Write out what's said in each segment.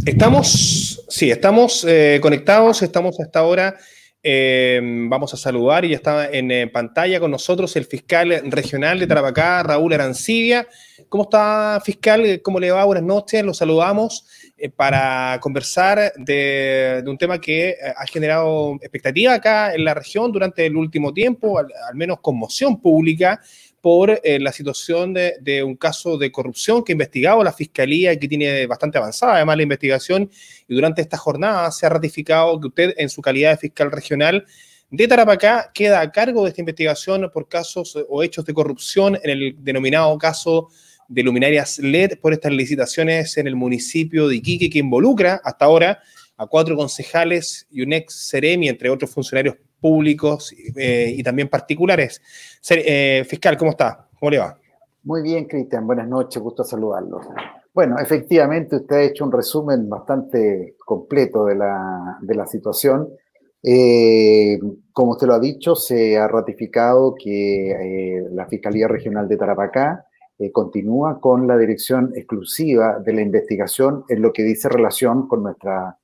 Estamos conectados, estamos a esta hora. Vamos a saludar y ya está en pantalla con nosotros el fiscal regional de Tarapacá, Raúl Arancibia. ¿Cómo está, fiscal? ¿Cómo le va? Buenas noches, lo saludamos para conversar de un tema que ha generado expectativa acá en la región durante el último tiempo, al menos conmoción pública, por la situación de un caso de corrupción que ha investigado la Fiscalía y que tiene bastante avanzada además la investigación, y durante esta jornada se ha ratificado que usted, en su calidad de fiscal regional de Tarapacá, queda a cargo de esta investigación por casos o hechos de corrupción en el denominado caso de luminarias LED por estas licitaciones en el municipio de Iquique, que involucra hasta ahora a 4 concejales y un ex seremi, entre otros funcionarios públicos y también particulares. Fiscal, ¿cómo está? ¿Cómo le va? Muy bien, Cristian. Buenas noches, gusto saludarlos. Bueno, efectivamente usted ha hecho un resumen bastante completo de la situación. Como usted lo ha dicho, se ha ratificado que la Fiscalía Regional de Tarapacá continúa con la dirección exclusiva de la investigación en lo que dice relación con nuestra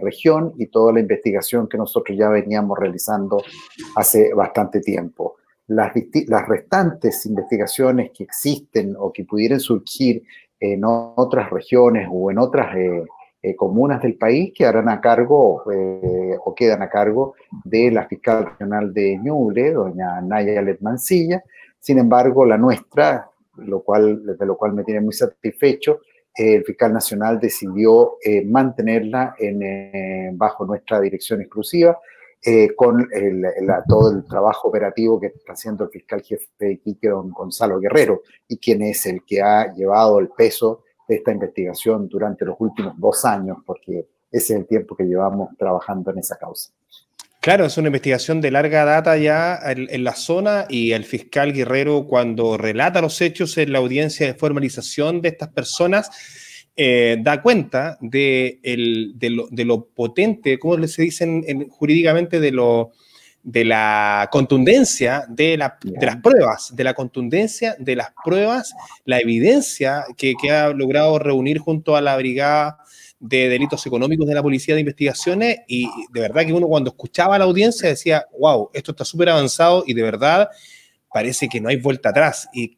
región y toda la investigación que nosotros ya veníamos realizando hace bastante tiempo. Las restantes investigaciones que existen o que pudieran surgir en otras regiones o en otras comunas del país quedarán a cargo o quedan a cargo de la fiscal regional de Ñuble, doña Nayalet Mancilla. Sin embargo, la nuestra, de lo cual me tiene muy satisfecho, el fiscal nacional decidió mantenerla bajo nuestra dirección exclusiva, con todo el trabajo operativo que está haciendo el fiscal jefe de Iquique, don Gonzalo Guerrero, y quien es el que ha llevado el peso de esta investigación durante los últimos 2 años, porque ese es el tiempo que llevamos trabajando en esa causa. Claro, es una investigación de larga data ya en la zona, y el fiscal Guerrero, cuando relata los hechos en la audiencia de formalización de estas personas, da cuenta de lo potente, ¿cómo se dice jurídicamente? De la contundencia de las pruebas, de la contundencia de las pruebas, la evidencia que ha logrado reunir junto a la Brigada de Delitos Económicos de la Policía de Investigaciones, y de verdad que uno, cuando escuchaba a la audiencia, decía, wow, esto está súper avanzado y de verdad parece que no hay vuelta atrás. Y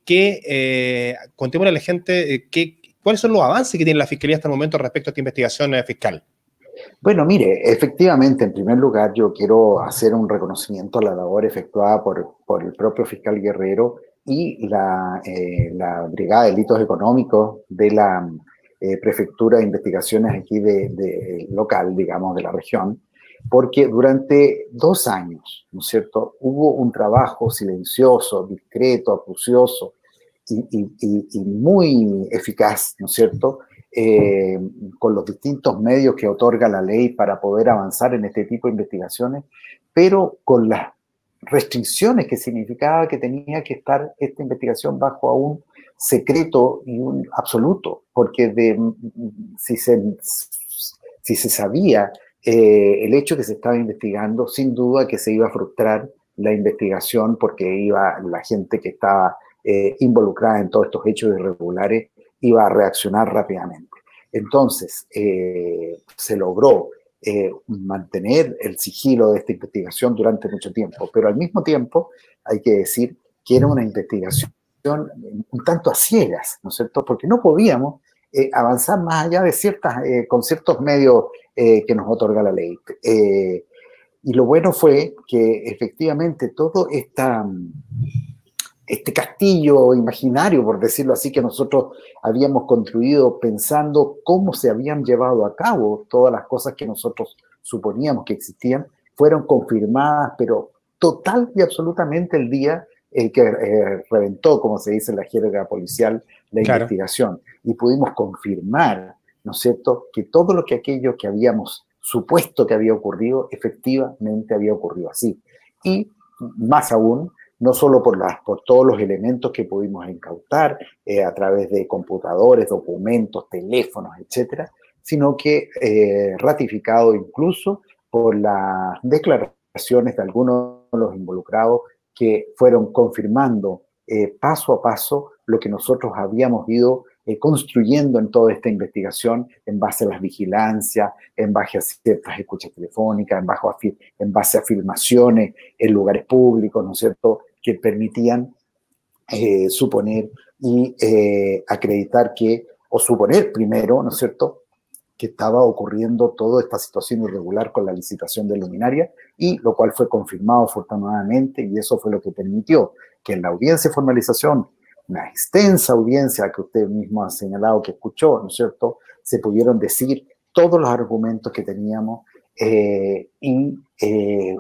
contémosle a la gente cuáles son los avances que tiene la Fiscalía hasta el momento respecto a esta investigación fiscal. Bueno, mire, efectivamente, en primer lugar, yo quiero hacer un reconocimiento a la labor efectuada por el propio fiscal Guerrero y la Brigada de Delitos Económicos de la Prefectura de Investigaciones aquí de local, digamos, de la región, porque durante 2 años, ¿no es cierto?, hubo un trabajo silencioso, discreto, acucioso y muy eficaz, ¿no es cierto?, con los distintos medios que otorga la ley para poder avanzar en este tipo de investigaciones, pero con las restricciones que significaba que tenía que estar esta investigación bajo un secreto y un absoluto, porque si se sabía el hecho que se estaba investigando, sin duda que se iba a frustrar la investigación, porque la gente que estaba involucrada en todos estos hechos irregulares iba a reaccionar rápidamente. Entonces, se logró mantener el sigilo de esta investigación durante mucho tiempo, pero al mismo tiempo hay que decir que era una investigación un tanto a ciegas, ¿no es cierto?, porque no podíamos avanzar más allá de con ciertos medios que nos otorga la ley. Y lo bueno fue que efectivamente todo este castillo imaginario, por decirlo así, que nosotros habíamos construido pensando cómo se habían llevado a cabo todas las cosas que nosotros suponíamos que existían, fueron confirmadas, pero total y absolutamente el día que reventó, como se dice en la jerga policial, la investigación. Y pudimos confirmar, ¿no es cierto?, que todo aquello que habíamos supuesto que había ocurrido, efectivamente había ocurrido así. Y más aún, no solo por todos los elementos que pudimos incautar a través de computadores, documentos, teléfonos, etcétera, sino que ratificado incluso por las declaraciones de algunos de los involucrados que fueron confirmando paso a paso lo que nosotros habíamos ido construyendo en toda esta investigación en base a las vigilancias, en base a ciertas escuchas telefónicas, en base a filmaciones en lugares públicos, ¿no es cierto?, que permitían suponer y acreditar que, o suponer primero, ¿no es cierto?, que estaba ocurriendo toda esta situación irregular con la licitación de luminaria, y lo cual fue confirmado afortunadamente, y eso fue lo que permitió que en la audiencia de formalización, una extensa audiencia que usted mismo ha señalado que escuchó, ¿no es cierto?, se pudieron decir todos los argumentos que teníamos,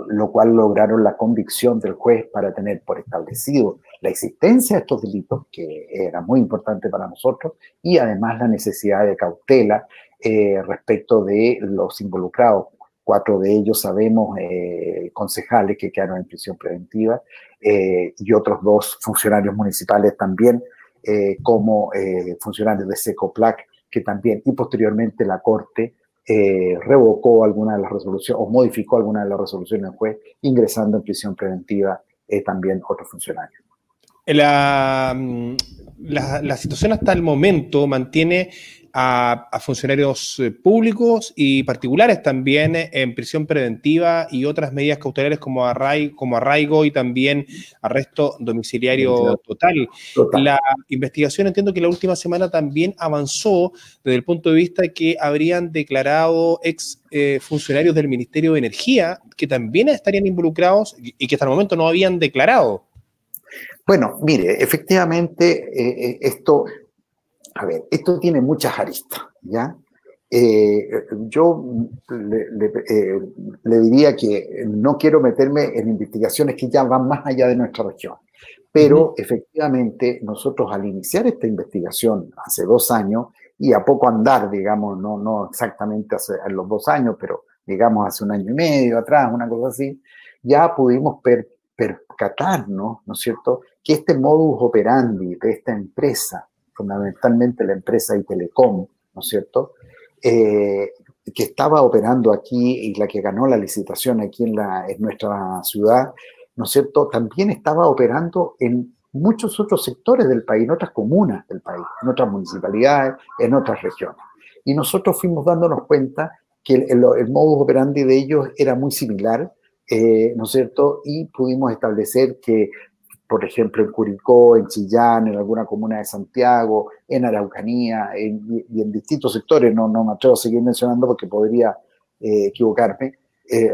lo cual lograron la convicción del juez para tener por establecido la existencia de estos delitos, que era muy importante para nosotros, y además la necesidad de cautela respecto de los involucrados. 4 de ellos sabemos concejales que quedaron en prisión preventiva, y otros 2 funcionarios municipales también, como funcionarios de Secoplac, que también, y posteriormente la Corte revocó alguna de las resoluciones o modificó alguna de las resoluciones del juez, ingresando en prisión preventiva también otros funcionarios. La situación hasta el momento mantiene a funcionarios públicos y particulares también en prisión preventiva y otras medidas cautelares como arraigo y también arresto domiciliario total. La investigación, entiendo que la última semana también avanzó desde el punto de vista de que habrían declarado ex funcionarios del Ministerio de Energía que también estarían involucrados y que hasta el momento no habían declarado. Bueno, mire, efectivamente esto tiene muchas aristas, ¿ya? Yo le diría que no quiero meterme en investigaciones que ya van más allá de nuestra región, pero efectivamente nosotros al iniciar esta investigación hace 2 años, y a poco andar, digamos, no exactamente en los 2 años, pero digamos hace 1 año y medio atrás, una cosa así, ya pudimos percatarnos, ¿no es cierto?, que este modus operandi de esta empresa, fundamentalmente la empresa Itelecom, ¿no es cierto?, que estaba operando aquí y la que ganó la licitación aquí en nuestra ciudad, ¿no es cierto?, también estaba operando en muchos otros sectores del país, en otras comunas del país, en otras municipalidades, en otras regiones. Y nosotros fuimos dándonos cuenta que el modus operandi de ellos era muy similar, ¿no es cierto?, y pudimos establecer que, por ejemplo, en Curicó, en Chillán, en alguna comuna de Santiago, en Araucanía, y en distintos sectores, no me atrevo a seguir mencionando porque podría equivocarme,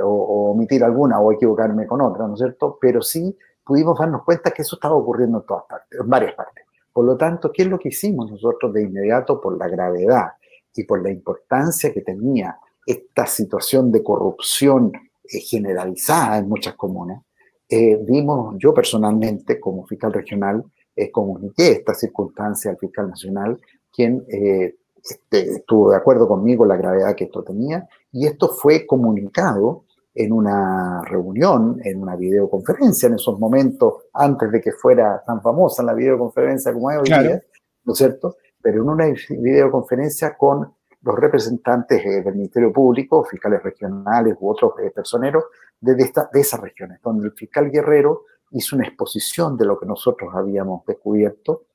o omitir alguna, o equivocarme con otra, ¿no es cierto? Pero sí pudimos darnos cuenta que eso estaba ocurriendo en todas partes, en varias partes. Por lo tanto, ¿qué es lo que hicimos nosotros de inmediato por la gravedad y por la importancia que tenía esta situación de corrupción generalizada en muchas comunas? Yo personalmente, como fiscal regional, comuniqué esta circunstancia al fiscal nacional, quien estuvo de acuerdo conmigo en la gravedad que esto tenía, y esto fue comunicado en una reunión, en una videoconferencia, en esos momentos, antes de que fuera tan famosa la videoconferencia como es hoy día, ¿no es cierto? Pero en una videoconferencia con los representantes del Ministerio Público, fiscales regionales u otros personeros de esas regiones, donde el fiscal Guerrero hizo una exposición de lo que nosotros habíamos descubierto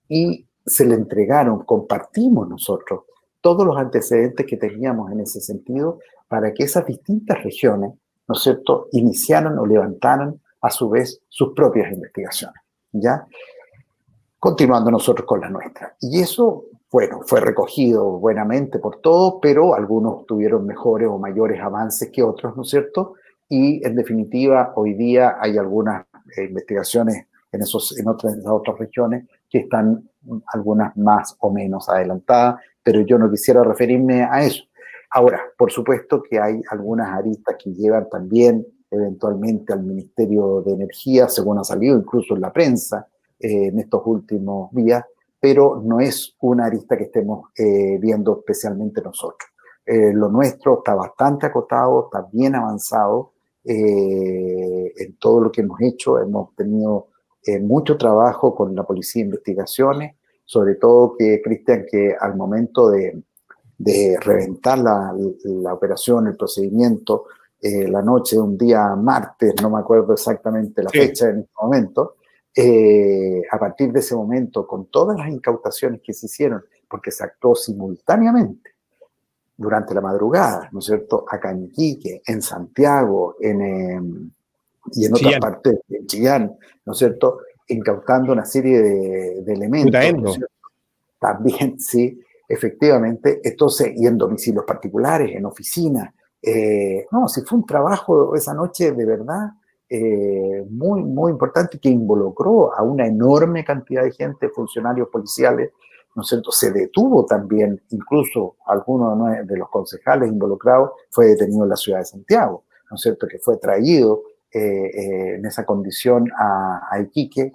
y se le entregaron, compartimos nosotros todos los antecedentes que teníamos en ese sentido para que esas distintas regiones, ¿no es cierto?, iniciaran o levantaran a su vez sus propias investigaciones, ¿ya? Continuando nosotros con la nuestra. Y eso, bueno, fue recogido buenamente por todos, pero algunos tuvieron mejores o mayores avances que otros, ¿no es cierto? Y en definitiva, hoy día hay algunas investigaciones en otras regiones que están algunas más o menos adelantadas, pero yo no quisiera referirme a eso. Ahora, por supuesto que hay algunas aristas que llevan también eventualmente al Ministerio de Energía, según ha salido incluso en la prensa en estos últimos días, pero no es una arista que estemos viendo especialmente nosotros. Lo nuestro está bastante acotado, está bien avanzado en todo lo que hemos hecho. Hemos tenido mucho trabajo con la Policía de Investigaciones, sobre todo que, Cristian, que al momento de reventar la operación, el procedimiento, la noche de un día martes, no me acuerdo exactamente la fecha en este momento, a partir de ese momento, con todas las incautaciones que se hicieron porque se actuó simultáneamente durante la madrugada, ¿no es cierto?, acá en Iquique, en Santiago, y en otras Chillán, partes de Chillán, ¿no es cierto?, incautando una serie de elementos, ¿no es Putaendo. cierto? También, sí, efectivamente. Entonces, y en domicilios particulares, en oficinas. No, sí fue un trabajo esa noche de verdad muy, muy importante que involucró a una enorme cantidad de gente, funcionarios policiales, ¿no es cierto? Se detuvo también, incluso alguno de los concejales involucrados fue detenido en la ciudad de Santiago, ¿no es cierto? Que fue traído en esa condición a Iquique.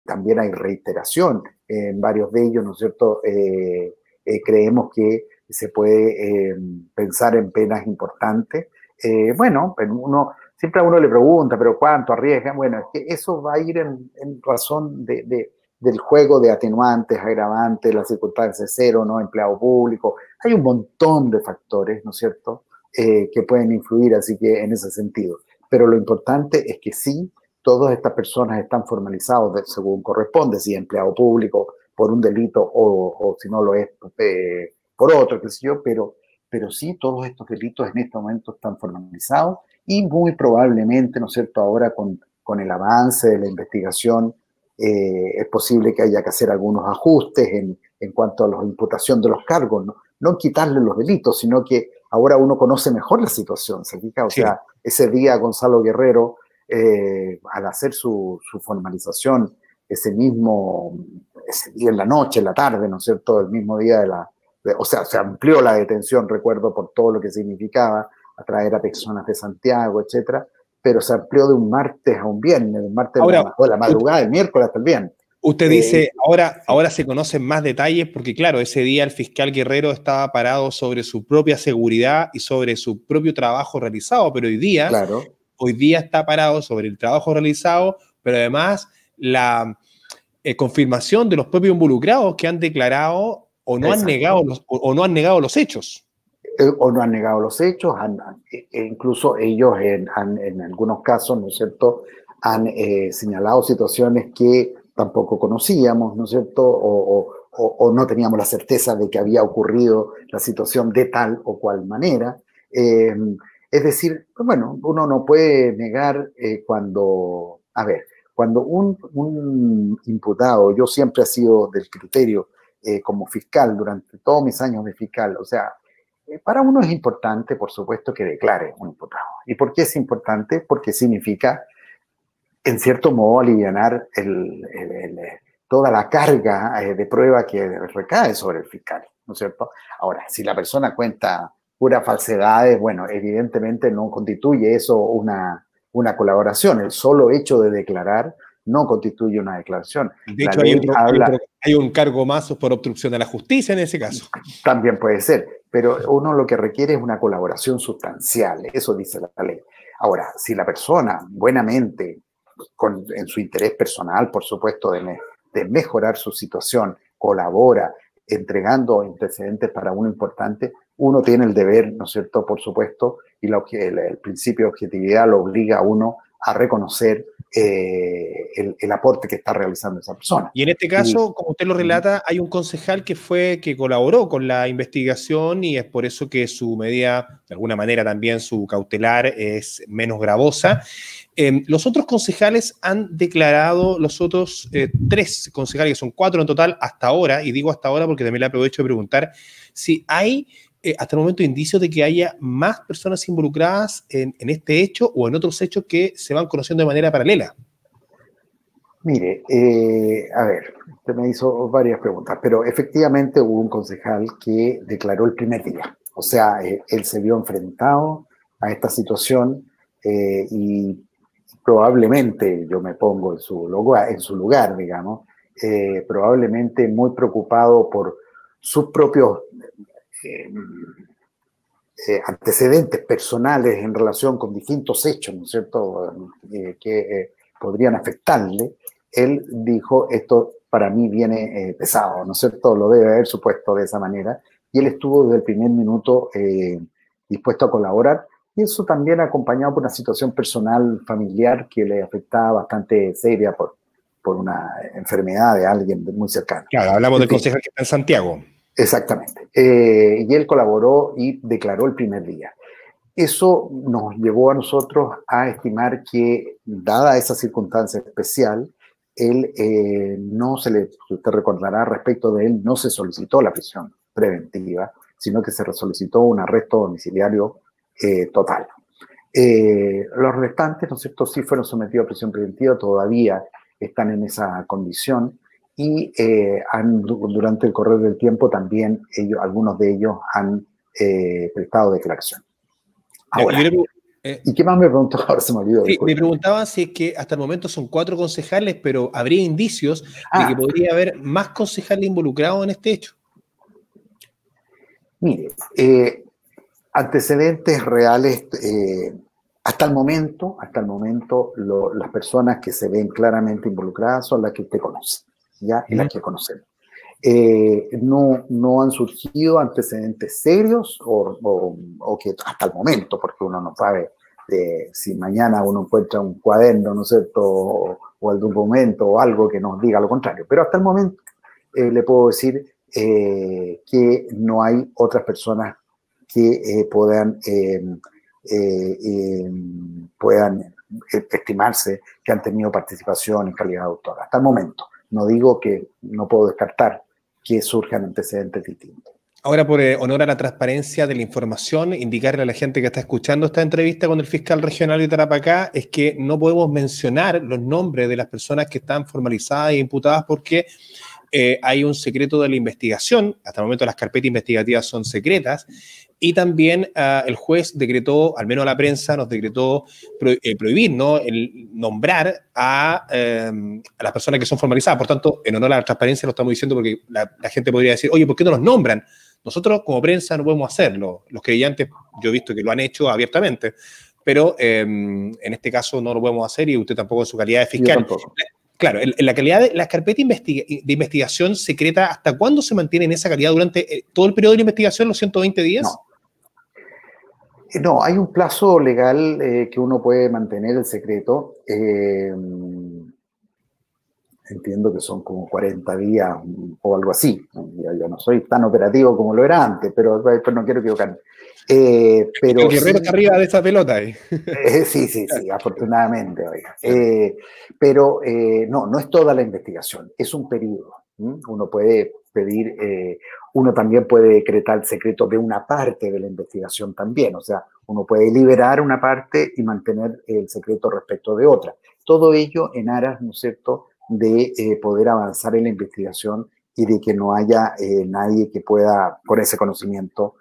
También hay reiteración en varios de ellos, ¿no es cierto? Creemos que se puede pensar en penas importantes. Bueno, pero siempre a uno le pregunta, ¿pero cuánto arriesga? Bueno, es que eso va a ir en razón del juego de atenuantes, agravantes, las circunstancias de cero, ¿no? Empleado público. Hay un montón de factores, ¿no es cierto?, que pueden influir, así que en ese sentido. Pero lo importante es que sí, todas estas personas están formalizados según corresponde, si es empleado público por un delito o si no lo es por otro, qué sé yo, pero sí todos estos delitos en este momento están formalizados y muy probablemente, ¿no es cierto?, ahora con el avance de la investigación es posible que haya que hacer algunos ajustes en cuanto a la imputación de los cargos, no quitarle los delitos, sino que ahora uno conoce mejor la situación, ¿se fija? O sea, ese día Gonzalo Guerrero, al hacer su formalización ese día en la noche, en la tarde, ¿no es cierto?, el mismo día o sea, se amplió la detención, recuerdo, por todo lo que significaba atraer a personas de Santiago, etcétera, pero se amplió de un martes a un viernes, de un martes Ahora, o la madrugada del miércoles hasta el viernes. Usted dice, ahora se conocen más detalles porque, claro, ese día el fiscal Guerrero estaba parado sobre su propia seguridad y sobre su propio trabajo realizado, pero claro, hoy día está parado sobre el trabajo realizado, pero además la confirmación de los propios involucrados que han declarado o no han negado los hechos. o no han negado los hechos, incluso ellos en algunos casos, ¿no es cierto?, han señalado situaciones que tampoco conocíamos, ¿no es cierto?, o no teníamos la certeza de que había ocurrido la situación de tal o cual manera. Es decir, bueno, uno no puede negar cuando un imputado, yo siempre he sido del criterio como fiscal durante todos mis años de fiscal, o sea, para uno es importante, por supuesto, que declare un imputado. ¿Y por qué es importante? Porque significa, en cierto modo, alivianar toda la carga de prueba que recae sobre el fiscal, ¿no es cierto? Ahora, si la persona cuenta puras falsedades, bueno, evidentemente no constituye eso una colaboración. El solo hecho de declarar no constituye una declaración. De hecho, hay un cargo más por obstrucción a la justicia en ese caso. También puede ser, pero uno lo que requiere es una colaboración sustancial, eso dice la ley. Ahora, si la persona buenamente, en su interés personal, por supuesto, de mejorar su situación, colabora, entregando antecedentes para uno importante, uno tiene el deber, ¿no es cierto?, por supuesto, y el principio de objetividad lo obliga a uno a reconocer el aporte que está realizando esa persona. Y en este caso, como usted lo relata, hay un concejal que colaboró con la investigación y es por eso que su medida, de alguna manera también su cautelar, es menos gravosa. Los otros concejales han declarado, los otros 3 concejales, que son 4 en total hasta ahora, y digo hasta ahora porque también le aprovecho de preguntar si hay hasta el momento indicios de que haya más personas involucradas en este hecho o en otros hechos que se van conociendo de manera paralela. Mire, a ver, usted me hizo varias preguntas, pero efectivamente hubo un concejal que declaró el primer día. O sea, él se vio enfrentado a esta situación y probablemente, yo me pongo en su lugar, digamos, probablemente muy preocupado por sus propios antecedentes personales en relación con distintos hechos, ¿no es cierto?, que podrían afectarle. Él dijo, esto para mí viene pesado, ¿no es cierto?, lo debe haber supuesto de esa manera, y él estuvo desde el primer minuto dispuesto a colaborar, y eso también acompañado por una situación personal, familiar, que le afectaba bastante seria por una enfermedad de alguien muy cercano. Claro, hablamos del concejal que está en Santiago. Exactamente. Y él colaboró y declaró el primer día. Eso nos llevó a nosotros a estimar que, dada esa circunstancia especial, él no se le, usted recordará, respecto de él, no se solicitó la prisión preventiva, sino que se solicitó un arresto domiciliario total. Los restantes, ¿no es cierto?, sí fueron sometidos a prisión preventiva, todavía están en esa condición y durante el correr del tiempo también algunos de ellos han prestado declaración. Ahora, ¿y qué más me preguntó? Ahora se me olvidó. Sí, me preguntaba si es que hasta el momento son 4 concejales, pero habría indicios de que podría haber más concejales involucrados en este hecho. Mire, antecedentes reales, hasta el momento, las personas que se ven claramente involucradas son las que usted conoce, ¿ya? Y las que conocemos. No han surgido antecedentes serios o que hasta el momento, porque uno no sabe si mañana uno encuentra un cuaderno, ¿no es cierto?, o algún documento o algo que nos diga lo contrario. Pero hasta el momento le puedo decir que no hay otras personas que puedan estimarse que han tenido participación en calidad de autor. Hasta el momento. No digo que no puedo descartar que surjan antecedentes distintos. Ahora, por honor a la transparencia de la información, indicarle a la gente que está escuchando esta entrevista con el fiscal regional de Tarapacá es que no podemos mencionar los nombres de las personas que están formalizadas e imputadas porque hay un secreto de la investigación. Hasta el momento las carpetas investigativas son secretas y también el juez decretó, al menos a la prensa, nos decretó prohibir, ¿no?, el nombrar a las personas que son formalizadas. Por tanto, en honor a la transparencia lo estamos diciendo porque la gente podría decir, oye, ¿por qué no los nombran? Nosotros como prensa no podemos hacerlo. Los creyentes, yo he visto que lo han hecho abiertamente, pero en este caso no lo podemos hacer y usted tampoco en su calidad de fiscal. Claro, en la calidad de la carpeta de investigación secreta, ¿hasta cuándo se mantiene en esa calidad? ¿Durante todo el periodo de la investigación, los 120 días? No, hay un plazo legal que uno puede mantener el secreto. Entiendo que son como 40 días o algo así. Yo no soy tan operativo como lo era antes, pero no quiero equivocarme. El Pero guerrero está sí, arriba de esa pelota ahí. sí, sí, sí, afortunadamente, oiga. Pero no, no es toda la investigación, es un periodo. Uno puede pedir, uno también puede decretar el secreto de una parte de la investigación también, o sea, uno puede liberar una parte y mantener el secreto respecto de otra. Todo ello en aras, ¿no es cierto?, de poder avanzar en la investigación y de que no haya nadie que pueda, con ese conocimiento,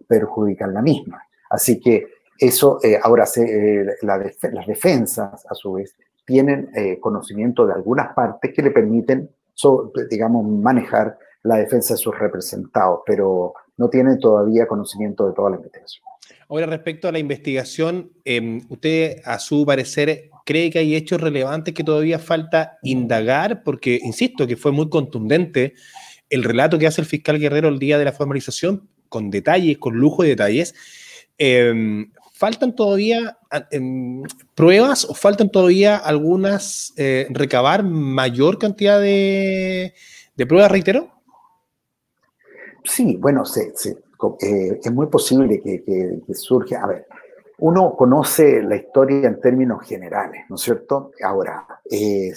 perjudicar la misma. Así que eso, ahora las defensas, a su vez, tienen conocimiento de algunas partes que le permiten, digamos, manejar la defensa de sus representados, pero no tienen todavía conocimiento de toda la investigación. Ahora, respecto a la investigación, ¿usted, a su parecer, cree que hay hechos relevantes que todavía falta indagar? Porque, insisto, que fue muy contundente el relato que hace el fiscal Guerrero el día de la formalización, con detalles, con lujo de detalles. ¿Faltan todavía pruebas o faltan todavía algunas recabar mayor cantidad de pruebas, reitero? Sí, bueno, es muy posible que surja. A ver, uno conoce la historia en términos generales, ¿no es cierto? Ahora, y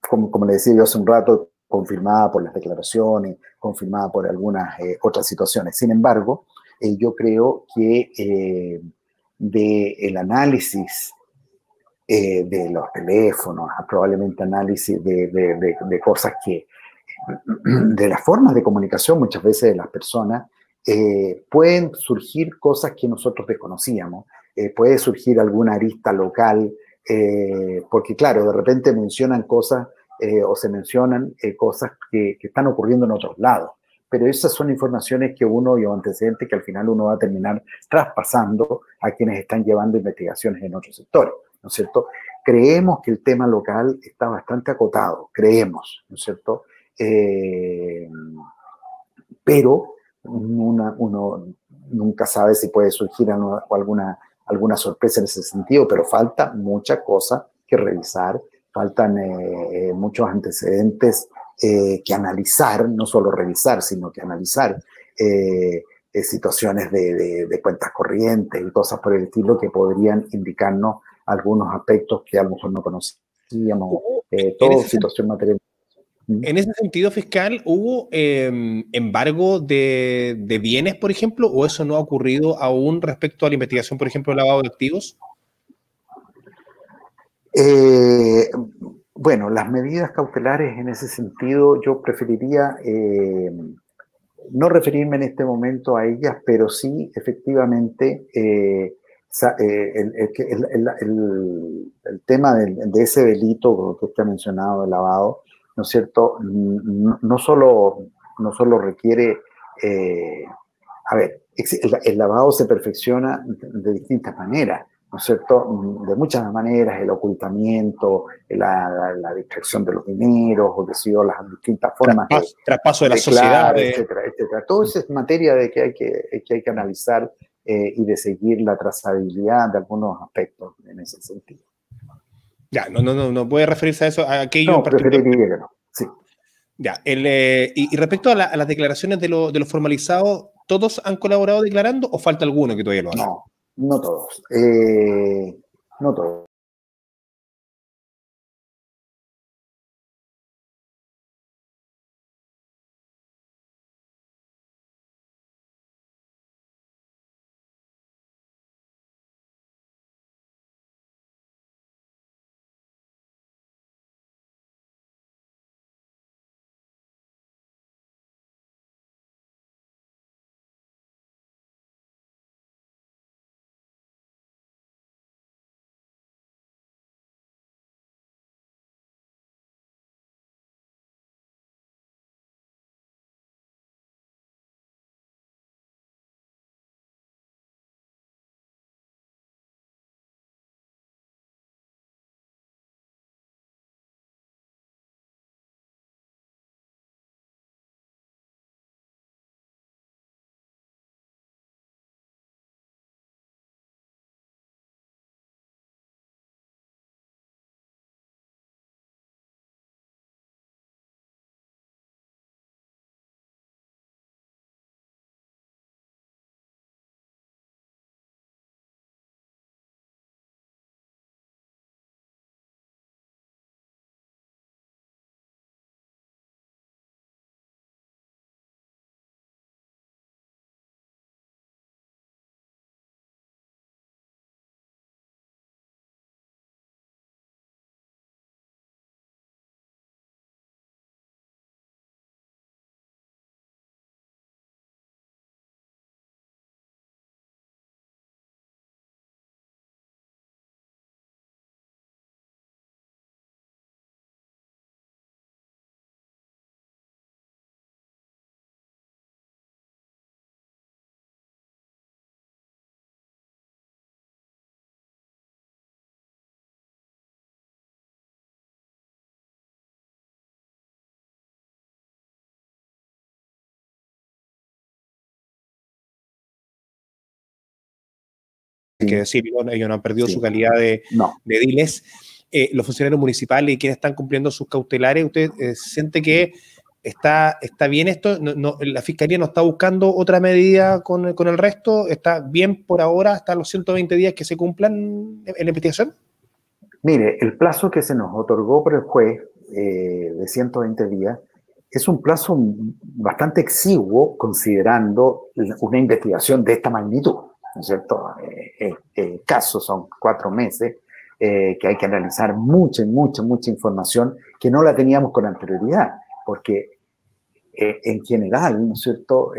como le decía yo hace un rato, confirmada por las declaraciones, confirmada por algunas otras situaciones. Sin embargo, yo creo que del análisis de los teléfonos, probablemente análisis de cosas que de las formas de comunicación muchas veces de las personas, pueden surgir cosas que nosotros desconocíamos, puede surgir alguna arista local, porque claro, de repente mencionan cosas o se mencionan cosas que están ocurriendo en otros lados, pero esas son informaciones que uno y antecedentes que al final uno va a terminar traspasando a quienes están llevando investigaciones en otros sectores, ¿no es cierto? Creemos que el tema local está bastante acotado, creemos, ¿no es cierto? Eh, pero uno nunca sabe si puede surgir alguna sorpresa en ese sentido, pero falta mucha cosa que revisar, faltan muchos antecedentes que analizar, no solo revisar, sino que analizar situaciones de cuentas corrientes y cosas por el estilo que podrían indicarnos algunos aspectos que a lo mejor no conocíamos, ¿Hubo, en toda ese situación material. En ese sentido fiscal, ¿hubo embargo de bienes, por ejemplo, o eso no ha ocurrido aún respecto a la investigación, por ejemplo, de lavado de activos? Eh, bueno, las medidas cautelares en ese sentido yo preferiría no referirme en este momento a ellas, pero sí efectivamente el tema de ese delito que usted ha mencionado, el lavado, ¿no es cierto? No solo requiere, eh, a ver, el lavado se perfecciona de distintas maneras, ¿no es cierto? De muchas maneras, el ocultamiento, la distracción de los dineros, o decir, las distintas formas Traspaso de las claro, sociedades. etcétera, etcétera. Todo eso es materia de que hay que analizar y de seguir la trazabilidad de algunos aspectos en ese sentido. Ya, no puede referirse a eso, a aquello en No, particular. preferiría que no. Sí. Ya, y respecto a las declaraciones de los formalizados, ¿todos han colaborado declarando o falta alguno que todavía lo haga? No, no todos. No todos. hay que decirlo, ellos no han perdido su calidad no. de ediles. Los funcionarios municipales y quienes están cumpliendo sus cautelares, ¿usted siente que está bien esto? ¿La Fiscalía no está buscando otra medida con el resto? ¿Está bien por ahora hasta los 120 días que se cumplan en la investigación? Mire, el plazo que se nos otorgó por el juez de 120 días es un plazo bastante exiguo considerando una investigación de esta magnitud, ¿no es cierto? Casos son 4 meses, que hay que analizar mucha información que no la teníamos con anterioridad, porque en general, ¿no es cierto?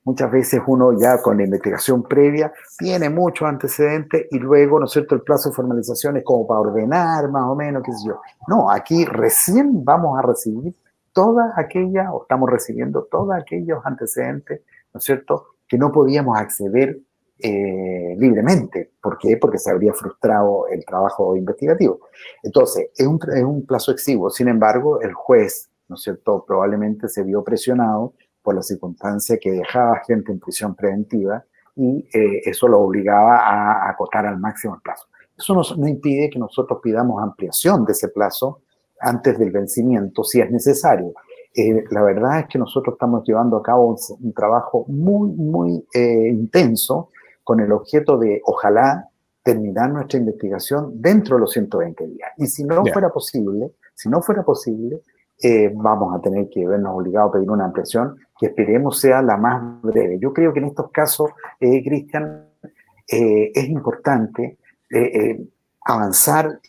Muchas veces uno ya con la investigación previa tiene muchos antecedentes y luego, ¿no es cierto?, el plazo de formalización es como para ordenar más o menos, qué sé yo. No, aquí recién vamos a recibir todas aquellas, o estamos recibiendo todos aquellos antecedentes, ¿no es cierto?, que no podíamos acceder libremente. ¿Por qué? Porque se habría frustrado el trabajo investigativo. Entonces, es un plazo exiguo. Sin embargo, el juez, ¿no es cierto?, probablemente se vio presionado por la circunstancia que dejaba gente en prisión preventiva y eso lo obligaba a acotar al máximo el plazo. Eso no impide que nosotros pidamos ampliación de ese plazo antes del vencimiento, si es necesario. La verdad es que nosotros estamos llevando a cabo un trabajo muy intenso con el objeto de, ojalá, terminar nuestra investigación dentro de los 120 días. Y si no fuera posible, vamos a tener que vernos obligados a pedir una ampliación que esperemos sea la más breve. Yo creo que en estos casos, Cristian, es importante avanzar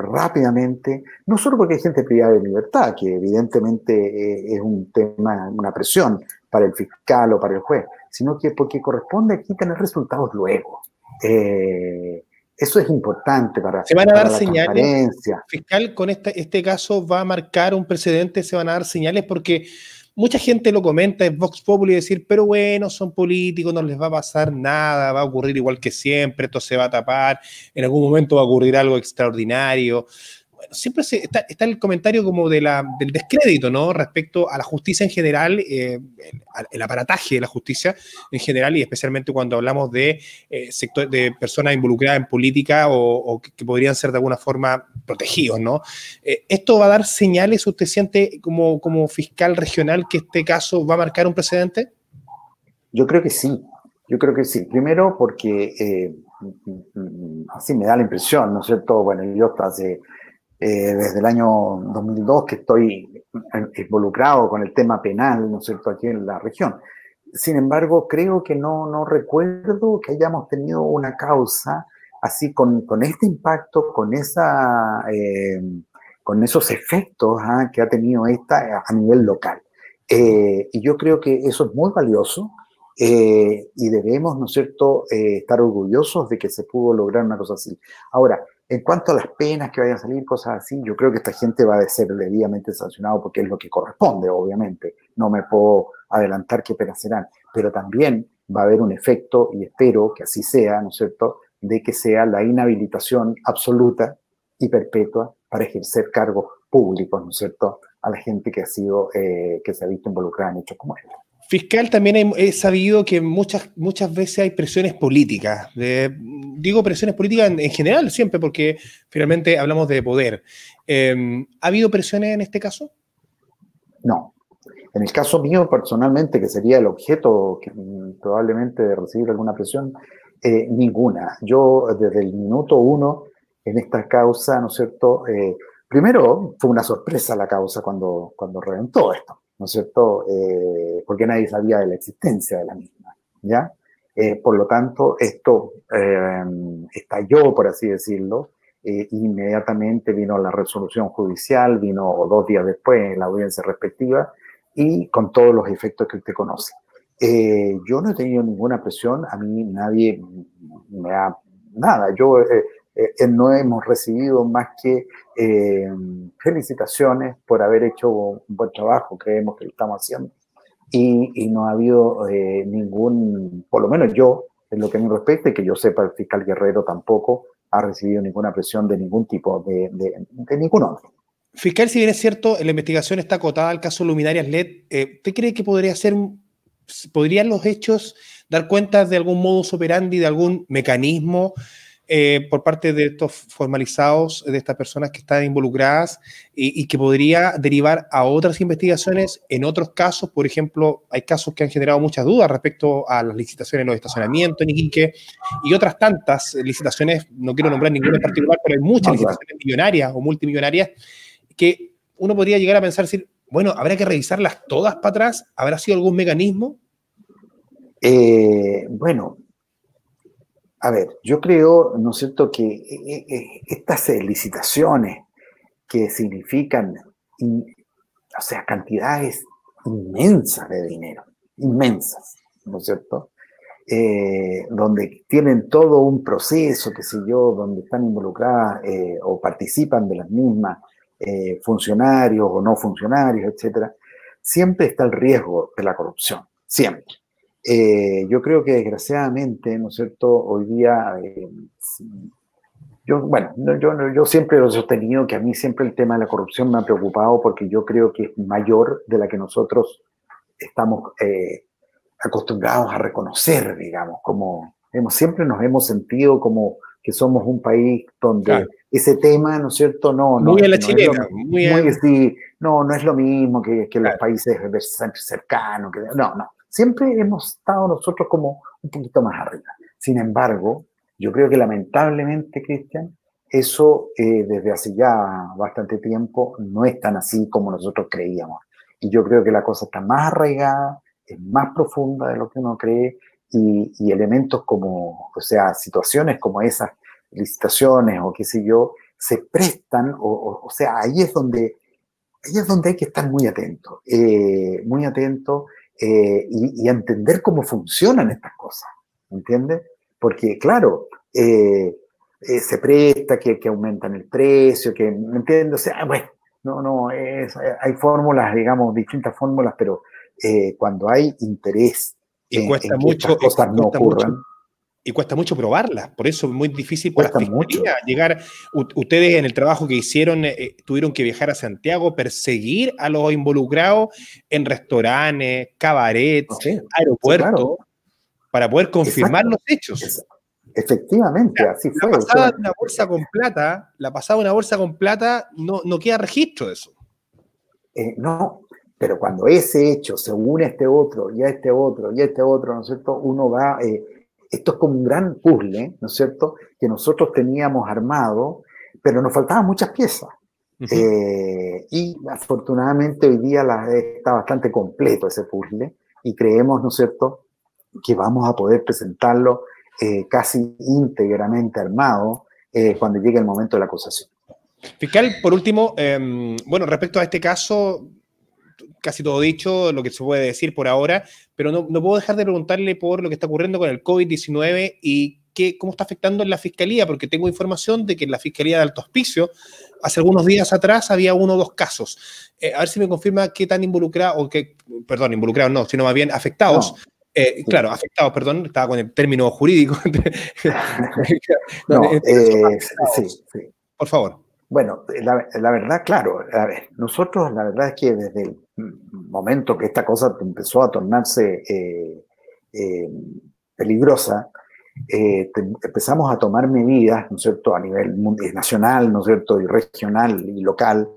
rápidamente, no solo porque hay gente privada de libertad, que evidentemente es un tema, una presión para el fiscal o para el juez, sino que porque corresponde aquí tener resultados luego. Eso es importante para, ¿se van a dar la señales, transparencia? fiscal, con este caso va a marcar un precedente? ¿Se van a dar señales? Porque mucha gente lo comenta, es Vox Populi, decir, pero bueno, son políticos, no les va a pasar nada, va a ocurrir igual que siempre, esto se va a tapar, en algún momento va a ocurrir algo extraordinario. Bueno, siempre está el comentario como del descrédito, ¿no? Respecto a la justicia en general, el aparataje de la justicia en general, y especialmente cuando hablamos de de personas involucradas en política o que podrían ser de alguna forma protegidos, ¿no? ¿Esto va a dar señales? ¿Usted siente como fiscal regional que este caso va a marcar un precedente? Yo creo que sí. Primero porque así me da la impresión, ¿no es cierto? Bueno, yo desde el año 2002 que estoy involucrado con el tema penal, ¿no es cierto?, aquí en la región. Sin embargo, creo que no recuerdo que hayamos tenido una causa así con este impacto, con esos efectos que ha tenido esta a nivel local. Y yo creo que eso es muy valioso y debemos, ¿no es cierto?, estar orgullosos de que se pudo lograr una cosa así. Ahora, en cuanto a las penas que vayan a salir, cosas así, yo creo que esta gente va a ser debidamente sancionado porque es lo que corresponde, obviamente. No me puedo adelantar qué penas serán, pero también va a haber un efecto, y espero que así sea, ¿no es cierto?, de que sea la inhabilitación absoluta y perpetua para ejercer cargos públicos, ¿no es cierto?, a la gente que se ha visto involucrada en hechos como estos. Fiscal, también he sabido que muchas veces hay presiones políticas. Digo presiones políticas en general siempre, porque finalmente hablamos de poder. ¿Ha habido presiones en este caso? No. En el caso mío, personalmente, que sería el objeto probablemente de recibir alguna presión, ninguna. Yo, desde el minuto 1 en esta causa, ¿no es cierto? Primero, fue una sorpresa la causa cuando reventó esto, ¿no es cierto? Porque nadie sabía de la existencia de la misma, ¿ya? Por lo tanto, esto estalló, por así decirlo. Inmediatamente vino la resolución judicial, vino 2 días después la audiencia respectiva, y con todos los efectos que usted conoce. Yo no he tenido ninguna presión, a mí nadie me da nada. No hemos recibido más que felicitaciones por haber hecho un buen trabajo, creemos que lo estamos haciendo, y no ha habido por lo menos yo, en lo que me respecta, y que yo sepa, el fiscal Guerrero tampoco ha recibido ninguna presión de ningún tipo, de ningún hombre. Fiscal, si bien es cierto, la investigación está acotada al caso Luminarias LED, ¿usted cree que podrían los hechos dar cuenta de algún modus operandi, de algún mecanismo por parte de estos formalizados, de estas personas que están involucradas y que podría derivar a otras investigaciones en otros casos? Por ejemplo, hay casos que han generado muchas dudas respecto a las licitaciones en los estacionamientos en Iquique y otras tantas licitaciones, no quiero nombrar ninguna en particular, pero hay muchas licitaciones millonarias o multimillonarias que uno podría llegar a pensar, decir, bueno, ¿habrá que revisarlas todas para atrás? ¿Habrá sido algún mecanismo? Bueno, a ver, yo creo, ¿no es cierto?, que estas licitaciones que significan, o sea, cantidades inmensas de dinero, inmensas, ¿no es cierto?, donde tienen todo un proceso, qué sé yo, donde están involucradas o participan de las mismas funcionarios o no funcionarios, etcétera, siempre está el riesgo de la corrupción, siempre. Yo creo que desgraciadamente, ¿no es cierto?, hoy día, yo siempre lo he sostenido que a mí siempre el tema de la corrupción me ha preocupado porque yo creo que es mayor de la que nosotros estamos acostumbrados a reconocer, digamos, como siempre nos hemos sentido como que somos un país donde claro, ese tema, ¿no es cierto?, muy en la chilena, no es lo mismo que claro, los países cercanos, no. Siempre hemos estado nosotros como un poquito más arriba. Sin embargo, yo creo que lamentablemente, Cristian, eso desde hace ya bastante tiempo no es tan así como nosotros creíamos. Y yo creo que la cosa está más arraigada, es más profunda de lo que uno cree y elementos como, o sea, situaciones como esas, licitaciones o qué sé yo, se prestan, o sea, ahí es donde hay que estar muy atento, y entender cómo funcionan estas cosas, ¿entiendes? Porque, claro, se presta que aumentan el precio, que, ¿me entiendes? O sea, bueno, hay fórmulas, digamos, distintas fórmulas, pero cuando hay interés en que estas cosas no ocurran. Y cuesta mucho probarlas, por eso es muy difícil para la Fiscalía llegar. Ustedes en el trabajo que hicieron tuvieron que viajar a Santiago, perseguir a los involucrados en restaurantes, cabarets, aeropuertos, sí, claro, para poder confirmar los hechos. Efectivamente, así fue. La pasada de una bolsa con plata, no queda registro de eso. No, pero cuando ese hecho se une a este otro, y a este otro, y a este otro, ¿no es cierto?, uno va... esto es como un gran puzzle, ¿no es cierto?, que nosotros teníamos armado, pero nos faltaban muchas piezas. Y afortunadamente hoy día está bastante completo ese puzzle y creemos, ¿no es cierto?, que vamos a poder presentarlo casi íntegramente armado cuando llegue el momento de la acusación. Fiscal, por último, bueno, respecto a este caso, casi todo dicho, lo que se puede decir por ahora, pero no puedo dejar de preguntarle por lo que está ocurriendo con el COVID-19 y cómo está afectando en la Fiscalía, porque tengo información de que en la Fiscalía de Alto Hospicio, hace algunos días atrás, había 1 o 2 casos. A ver si me confirma qué tan involucrados, involucrados no, sino más bien afectados. No. Claro, afectados, perdón, estaba con el término jurídico. Sí. Por favor. Bueno, la verdad, claro, a ver, nosotros la verdad es que desde el momento que esta cosa empezó a tornarse peligrosa, empezamos a tomar medidas, ¿no es cierto?, a nivel nacional, ¿no es cierto?, y regional y local.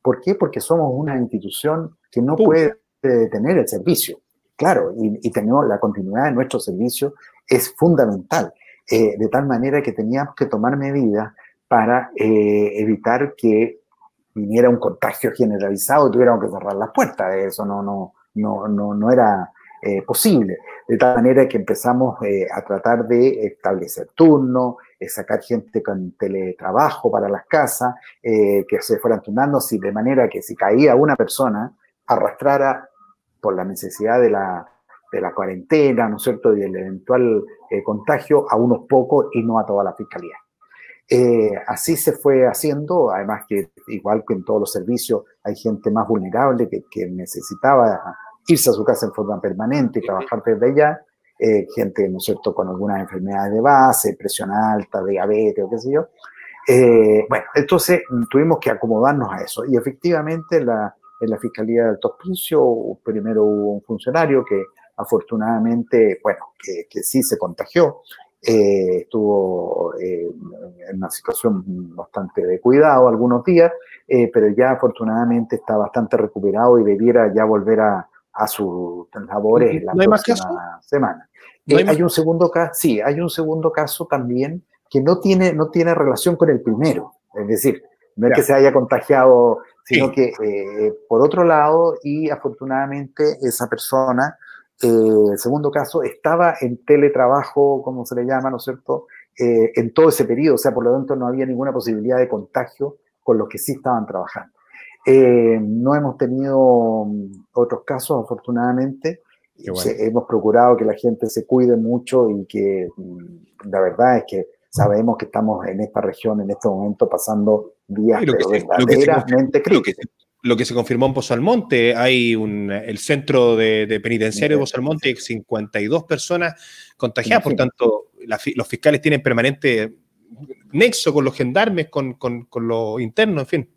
¿Por qué? Porque somos una institución que no puede detener el servicio. Claro, y tenemos la continuidad de nuestro servicio es fundamental, de tal manera que teníamos que tomar medidas para evitar que viniera un contagio generalizado y tuviéramos que cerrar las puertas. Eso no era posible. De tal manera que empezamos a tratar de establecer turnos, sacar gente con teletrabajo para las casas, que se fueran turnando, de manera que si caía una persona, arrastrara por la necesidad de la cuarentena, ¿no es cierto?, y el eventual contagio a unos pocos y no a toda la fiscalía. Así se fue haciendo, además que igual que en todos los servicios hay gente más vulnerable que necesitaba irse a su casa en forma permanente y trabajar desde allá, gente, ¿no es cierto?, con algunas enfermedades de base, presión alta, diabetes o qué sé yo. Bueno, entonces tuvimos que acomodarnos a eso y efectivamente en la Fiscalía de Alto Hospicio primero hubo un funcionario que afortunadamente, bueno, que sí se contagió, estuvo en una situación bastante de cuidado algunos días, pero ya afortunadamente está bastante recuperado y debiera ya volver a sus labores la ¿No hay más casos? próxima semana. ¿No hay más Hay un casos? segundo caso, sí, hay un segundo caso también que no tiene relación con el primero, es decir, no es que Ya. se haya contagiado, sino Sí. que por otro lado, y afortunadamente esa persona, el segundo caso, estaba en teletrabajo, como se le llama, ¿no es cierto?, en todo ese periodo, o sea, por lo tanto no había ninguna posibilidad de contagio con los que sí estaban trabajando. No hemos tenido otros casos, afortunadamente. Qué bueno. Hemos procurado que la gente se cuide mucho y que la verdad es que sabemos que estamos en esta región en este momento pasando días Y pero confirmó, verdaderamente críticos. lo que se confirmó en Pozo Almonte, hay el centro de penitenciario de Pozo Almonte, 52 personas contagiadas, por Imagínate. tanto, los fiscales tienen permanente nexo con los gendarmes, con los internos, en fin.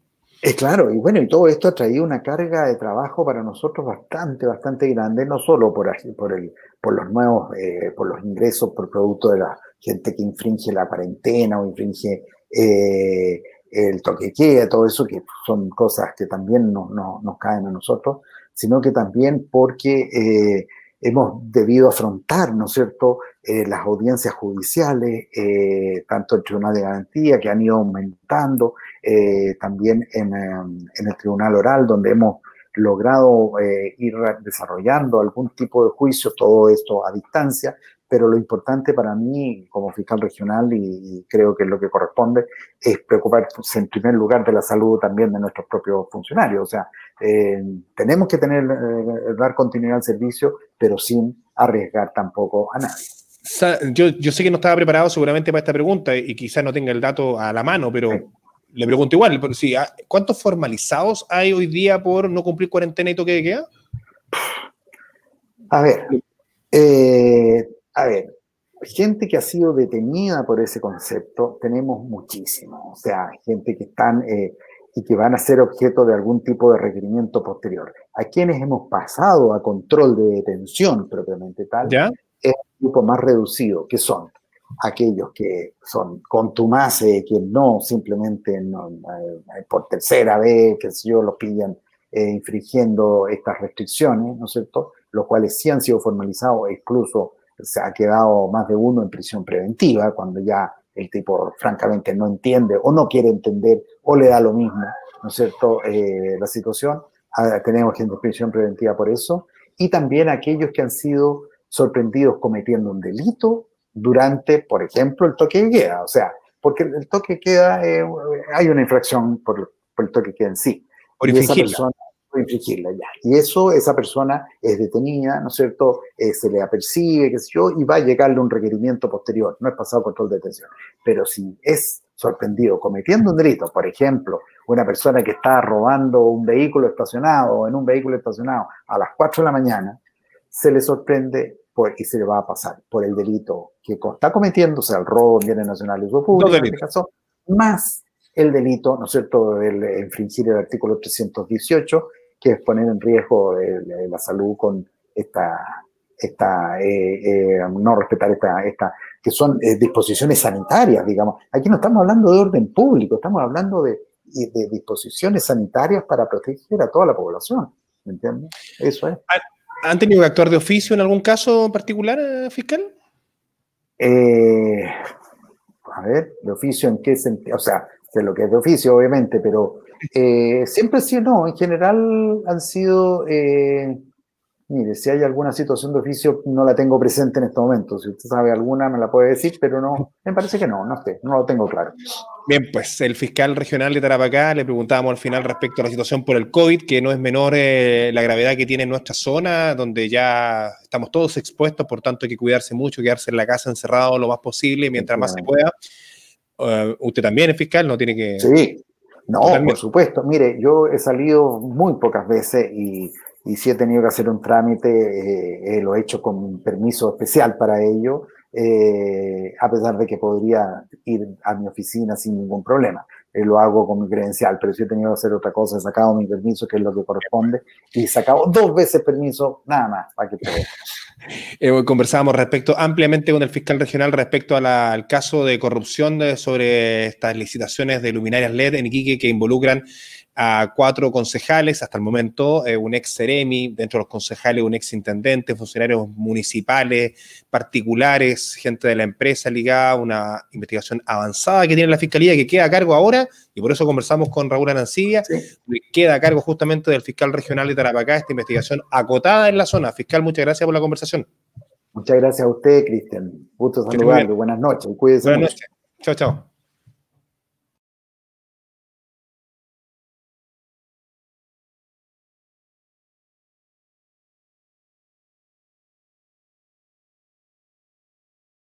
Claro, y bueno, y todo esto ha traído una carga de trabajo para nosotros bastante grande, no solo por los nuevos, por los ingresos, por producto de la gente que infringe la cuarentena o infringe el toque de queda, todo eso, que son cosas que también nos caen a nosotros, sino que también porque hemos debido afrontar, ¿no es cierto?, las audiencias judiciales, tanto el Tribunal de Garantía, que han ido aumentando, también en el tribunal oral, donde hemos logrado ir desarrollando algún tipo de juicio, todo esto a distancia, pero lo importante para mí como fiscal regional, y creo que es lo que corresponde, es preocuparse en primer lugar de la salud también de nuestros propios funcionarios. O sea, tenemos que dar continuidad al servicio, pero sin arriesgar tampoco a nadie. Yo sé que no estaba preparado seguramente para esta pregunta y quizás no tenga el dato a la mano, pero le pregunto igual, pero sí, ¿cuántos formalizados hay hoy día por no cumplir cuarentena y toque de queda? A ver, gente que ha sido detenida por ese concepto, tenemos muchísimo. O sea, gente que están y que van a ser objeto de algún tipo de requerimiento posterior. A quienes hemos pasado a control de detención propiamente tal, ¿Ya? es un grupo más reducido, que son aquellos que son contumaces, que no simplemente por tercera vez, que si yo los pillan infringiendo estas restricciones, ¿no es cierto?, los cuales sí han sido formalizados, e incluso se ha quedado más de uno en prisión preventiva, cuando ya el tipo francamente no entiende o no quiere entender o le da lo mismo, ¿no es cierto?, la situación. Tenemos gente en prisión preventiva por eso, y también aquellos que han sido sorprendidos cometiendo un delito durante, por ejemplo, el toque de queda. O sea, porque el toque de queda, hay una infracción por el toque de queda en sí. Por Y esa infringirla. persona, por infringirla ya. Y esa persona es detenida, ¿no es cierto? Se le apercibe, qué sé yo, y va a llegarle un requerimiento posterior. No es pasado control de detención. Pero si es sorprendido cometiendo un delito, por ejemplo, una persona que está robando un vehículo estacionado, en un vehículo estacionado a las 4 de la mañana, se le sorprende y se le va a pasar por el delito que está cometiendo, o sea, el robo de bienes nacionales o Dos públicos, en este delitos. caso, más el delito, ¿no es cierto?, de infringir el artículo 318, que es poner en riesgo la salud con no respetar que son disposiciones sanitarias, digamos. Aquí no estamos hablando de orden público, estamos hablando de disposiciones sanitarias para proteger a toda la población, ¿me entiendes? Eso es. ¿Han tenido que actuar de oficio en algún caso en particular, fiscal? A ver, de oficio en qué sentido, o sea, sé lo que es de oficio, obviamente, pero siempre sí, no, en general han sido, mire, si hay alguna situación de oficio, no la tengo presente en este momento. Si usted sabe alguna, me la puede decir, pero no, me parece que no sé, no lo tengo claro. Bien, pues el fiscal regional de Tarapacá le preguntábamos al final respecto a la situación por el COVID, que no es menor la gravedad que tiene en nuestra zona, donde ya estamos todos expuestos, por tanto hay que cuidarse mucho, quedarse en la casa encerrado lo más posible, mientras más se pueda. Usted también es fiscal, no tiene que... Sí, no, por Totalmente. supuesto. Mire, yo he salido muy pocas veces y si he tenido que hacer un trámite, lo he hecho con un permiso especial para ello, a pesar de que podría ir a mi oficina sin ningún problema. lo hago con mi credencial, pero si he tenido que hacer otra cosa, he sacado mi permiso, que es lo que corresponde, y he sacado 2 veces permiso, nada más, para que te Conversábamos ampliamente con el fiscal regional respecto al caso de corrupción sobre estas licitaciones de luminarias LED en Iquique que involucran a 4 concejales, hasta el momento un ex Ceremi, dentro de los concejales un ex intendente, funcionarios municipales, particulares, gente de la empresa ligada, una investigación avanzada que tiene la Fiscalía que queda a cargo ahora, y por eso conversamos con Raúl Arancibia, sí. Queda a cargo justamente del fiscal regional de Tarapacá, esta investigación acotada en la zona. Fiscal, muchas gracias por la conversación. Muchas gracias a usted, Cristian. Gusto saludarlo. Buenas noches. Cuídese mucho. Buenas noches. Chao, chao.